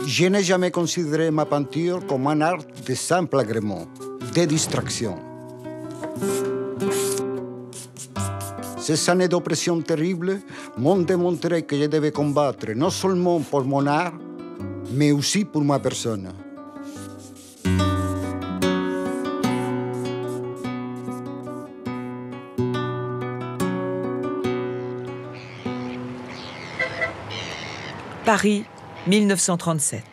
Je n'ai jamais considéré ma peinture comme un art de simple agrément, de distraction. Ces années d'oppression terrible m'ont démontré que je devais combattre non seulement pour mon art, mais aussi pour ma personne. Paris, 1937.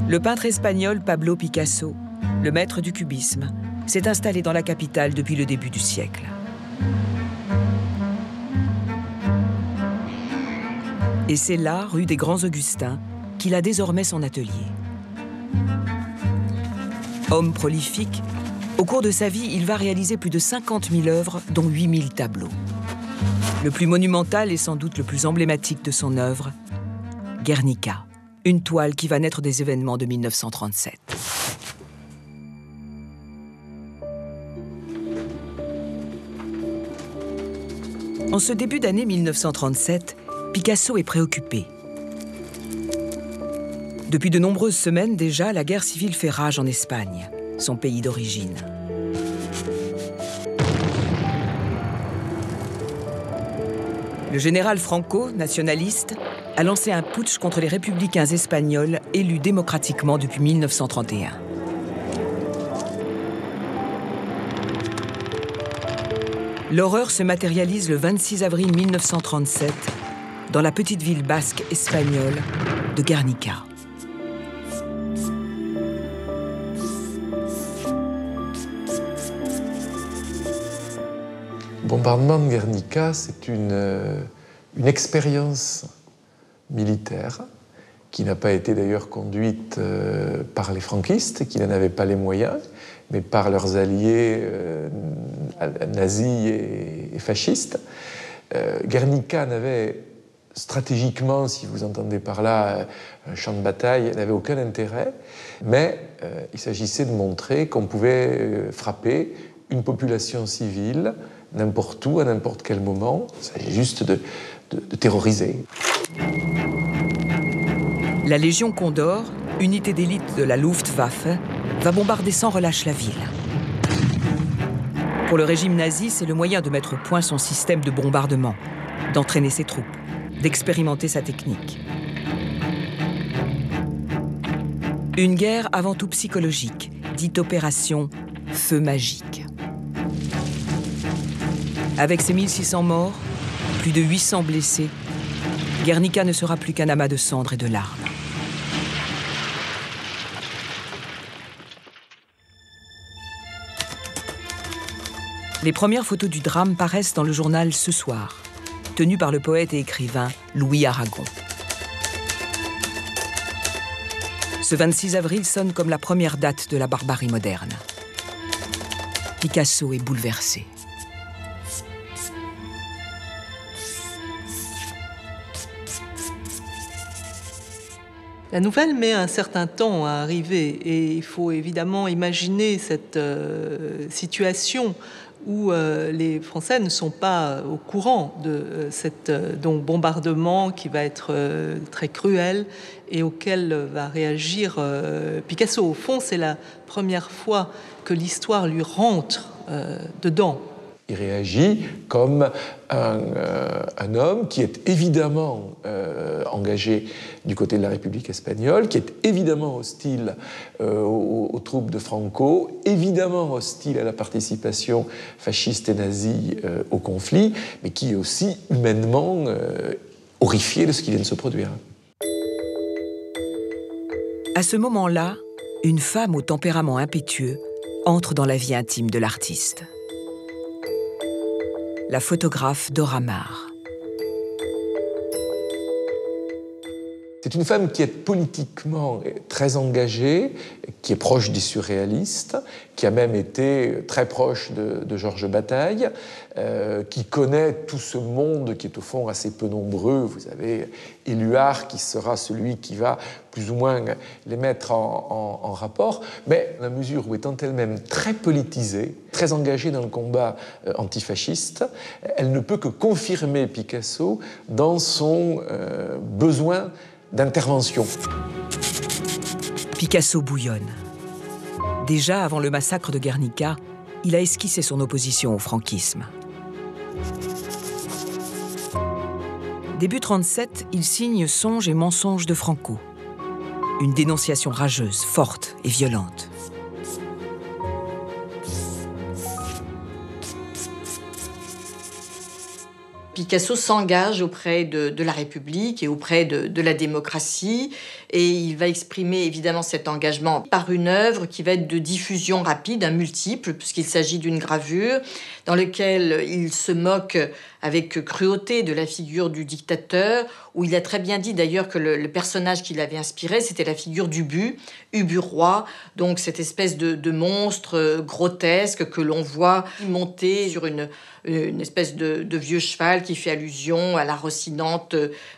Le peintre espagnol Pablo Picasso, le maître du cubisme, s'est installé dans la capitale depuis le début du siècle. Et c'est là, rue des Grands Augustins, qu'il a désormais son atelier. Homme prolifique, au cours de sa vie, il va réaliser plus de 50 000 œuvres, dont 8 000 tableaux. Le plus monumental et sans doute le plus emblématique de son œuvre, Guernica, une toile qui va naître des événements de 1937. En ce début d'année 1937, Picasso est préoccupé. Depuis de nombreuses semaines déjà, la guerre civile fait rage en Espagne, son pays d'origine. Le général Franco, nationaliste, a lancé un putsch contre les républicains espagnols élus démocratiquement depuis 1931. L'horreur se matérialise le 26 avril 1937 dans la petite ville basque espagnole de Guernica. Le bombardement de Guernica, c'est une expérience militaire qui n'a pas été d'ailleurs conduite par les franquistes, qui n'en avaient pas les moyens, mais par leurs alliés nazis et fascistes. Guernica n'avait stratégiquement, si vous entendez par là un champ de bataille, n'avait aucun intérêt, mais il s'agissait de montrer qu'on pouvait frapper une population civile n'importe où, à n'importe quel moment. Il s'agit juste de terroriser. La Légion Condor, unité d'élite de la Luftwaffe, va bombarder sans relâche la ville. Pour le régime nazi, c'est le moyen de mettre au point son système de bombardement, d'entraîner ses troupes, d'expérimenter sa technique. Une guerre avant tout psychologique, dite opération Feu magique. Avec ses 1600 morts, plus de 800 blessés, Guernica ne sera plus qu'un amas de cendres et de larmes. Les premières photos du drame paraissent dans le journal Ce Soir, tenu par le poète et écrivain Louis Aragon. Ce 26 avril sonne comme la première date de la barbarie moderne. Picasso est bouleversé. La nouvelle met un certain temps à arriver et il faut évidemment imaginer cette situation où les Français ne sont pas au courant de cet bombardement qui va être très cruel et auquel va réagir Picasso. Au fond, c'est la première fois que l'histoire lui rentre dedans. Il réagit comme un homme qui est évidemment engagé du côté de la République espagnole, qui est évidemment hostile aux troupes de Franco, évidemment hostile à la participation fasciste et nazie au conflit, mais qui est aussi humainement horrifié de ce qui vient de se produire. À ce moment-là, une femme au tempérament impétueux entre dans la vie intime de l'artiste. La photographe Dora Maar. C'est une femme qui est politiquement très engagée, qui est proche des surréalistes, qui a même été très proche de Georges Bataille, qui connaît tout ce monde qui est au fond assez peu nombreux. Vous avez Éluard qui sera celui qui va plus ou moins les mettre en rapport, mais à la mesure où étant elle-même très politisée, très engagée dans le combat antifasciste, elle ne peut que confirmer Picasso dans son besoin d'intervention. Picasso bouillonne. Déjà avant le massacre de Guernica, il a esquissé son opposition au franquisme. Début 1937, il signe Songes et mensonges de Franco. Une dénonciation rageuse, forte et violente. Picasso s'engage auprès de la République et auprès de la démocratie, et il va exprimer évidemment cet engagement par une œuvre qui va être de diffusion rapide, multiple, puisqu'il s'agit d'une gravure dans laquelle il se moque avec cruauté de la figure du dictateur, où il a très bien dit d'ailleurs que le personnage qu'il avait inspiré, c'était la figure d'Ubu, Ubu roi, donc cette espèce de monstre grotesque que l'on voit monter sur une espèce de vieux cheval qui fait allusion à la Rocinante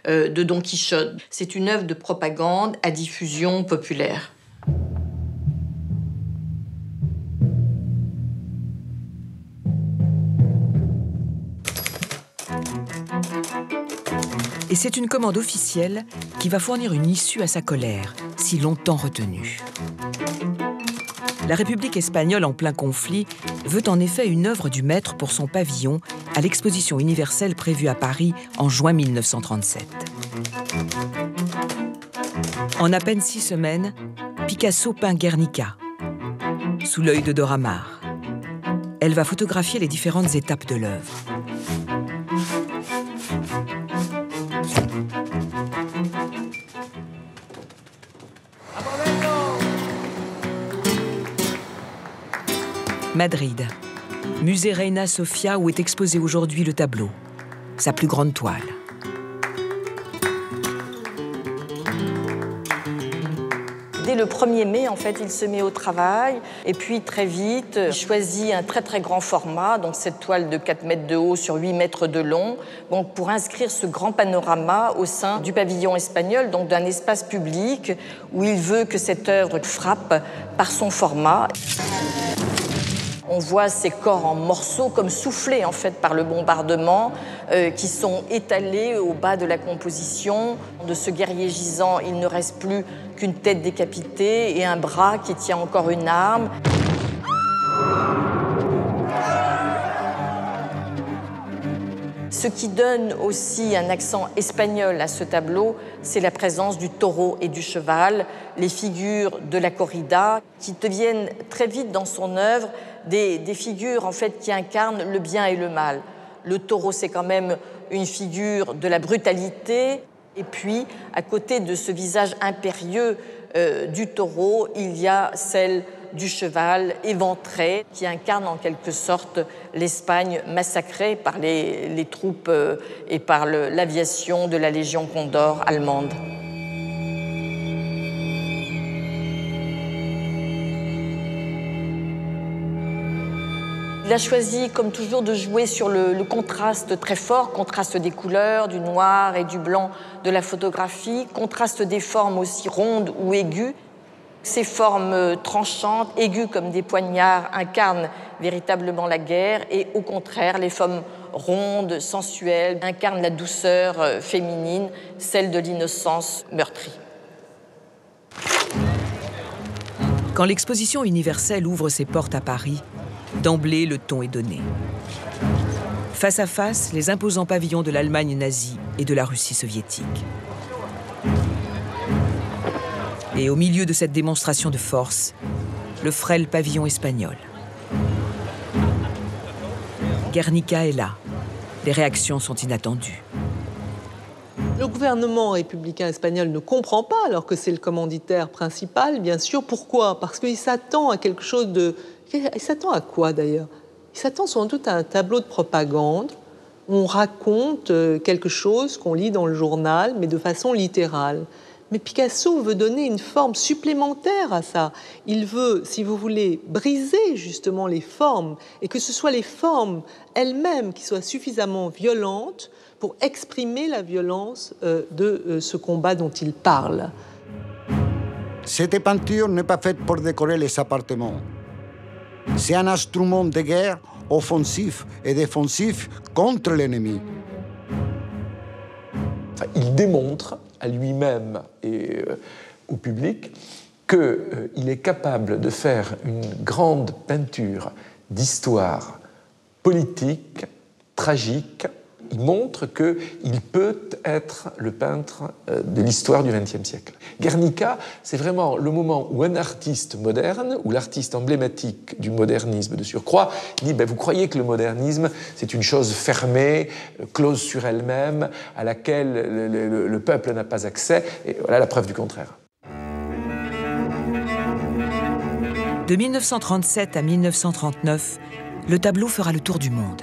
de Don Quichotte. C'est une œuvre de propagande à diffusion populaire. Et c'est une commande officielle qui va fournir une issue à sa colère, si longtemps retenue. La République espagnole en plein conflit veut en effet une œuvre du maître pour son pavillon à l'exposition universelle prévue à Paris en juin 1937. En à peine 6 semaines, Picasso peint Guernica, sous l'œil de Dora Maar. Elle va photographier les différentes étapes de l'œuvre. Madrid, musée Reina Sofia où est exposé aujourd'hui le tableau, sa plus grande toile. Dès le 1er mai, en fait, il se met au travail et puis très vite, il choisit un très très grand format, donc cette toile de 4 mètres de haut sur 8 mètres de long, donc pour inscrire ce grand panorama au sein du pavillon espagnol, donc d'un espace public où il veut que cette œuvre frappe par son format. On voit ces corps en morceaux, comme soufflés en fait par le bombardement, qui sont étalés au bas de la composition. De ce guerrier gisant, il ne reste plus qu'une tête décapitée et un bras qui tient encore une arme. Ce qui donne aussi un accent espagnol à ce tableau, c'est la présence du taureau et du cheval, les figures de la corrida, qui deviennent très vite dans son œuvre des figures en fait, qui incarnent le bien et le mal. Le taureau, c'est quand même une figure de la brutalité. Et puis, à côté de ce visage impérieux du taureau, il y a celle du cheval éventré, qui incarne en quelque sorte l'Espagne massacrée par les troupes et par l'aviation de la Légion Condor allemande. Il a choisi, comme toujours, de jouer sur le contraste très fort, contraste des couleurs, du noir et du blanc de la photographie, contraste des formes aussi rondes ou aiguës. Ces formes tranchantes, aiguës comme des poignards, incarnent véritablement la guerre et, au contraire, les formes rondes, sensuelles, incarnent la douceur féminine, celle de l'innocence meurtrie. Quand l'exposition universelle ouvre ses portes à Paris, d'emblée, le ton est donné. Face à face, les imposants pavillons de l'Allemagne nazie et de la Russie soviétique. Et au milieu de cette démonstration de force, le frêle pavillon espagnol. Guernica est là. Les réactions sont inattendues. Le gouvernement républicain espagnol ne comprend pas, alors que c'est le commanditaire principal, bien sûr. Pourquoi? Parce qu'il s'attend à quelque chose de... Il s'attend à quoi, d'ailleurs? Il s'attend sans doute à un tableau de propagande où on raconte quelque chose qu'on lit dans le journal, mais de façon littérale. Mais Picasso veut donner une forme supplémentaire à ça. Il veut, si vous voulez, briser justement les formes et que ce soit les formes elles-mêmes qui soient suffisamment violentes pour exprimer la violence de ce combat dont il parle. Cette peinture n'est pas faite pour décorer les appartements. C'est un instrument de guerre offensif et défensif contre l'ennemi. Il démontre à lui-même et au public qu'il est capable de faire une grande peinture d'histoire politique, tragique. Il montre qu'il peut être le peintre de l'histoire du XXe siècle. Guernica, c'est vraiment le moment où un artiste moderne, ou l'artiste emblématique du modernisme de surcroît, dit vous croyez que le modernisme, c'est une chose fermée, close sur elle-même, à laquelle le peuple n'a pas accès, et voilà la preuve du contraire. De 1937 à 1939, le tableau fera le tour du monde.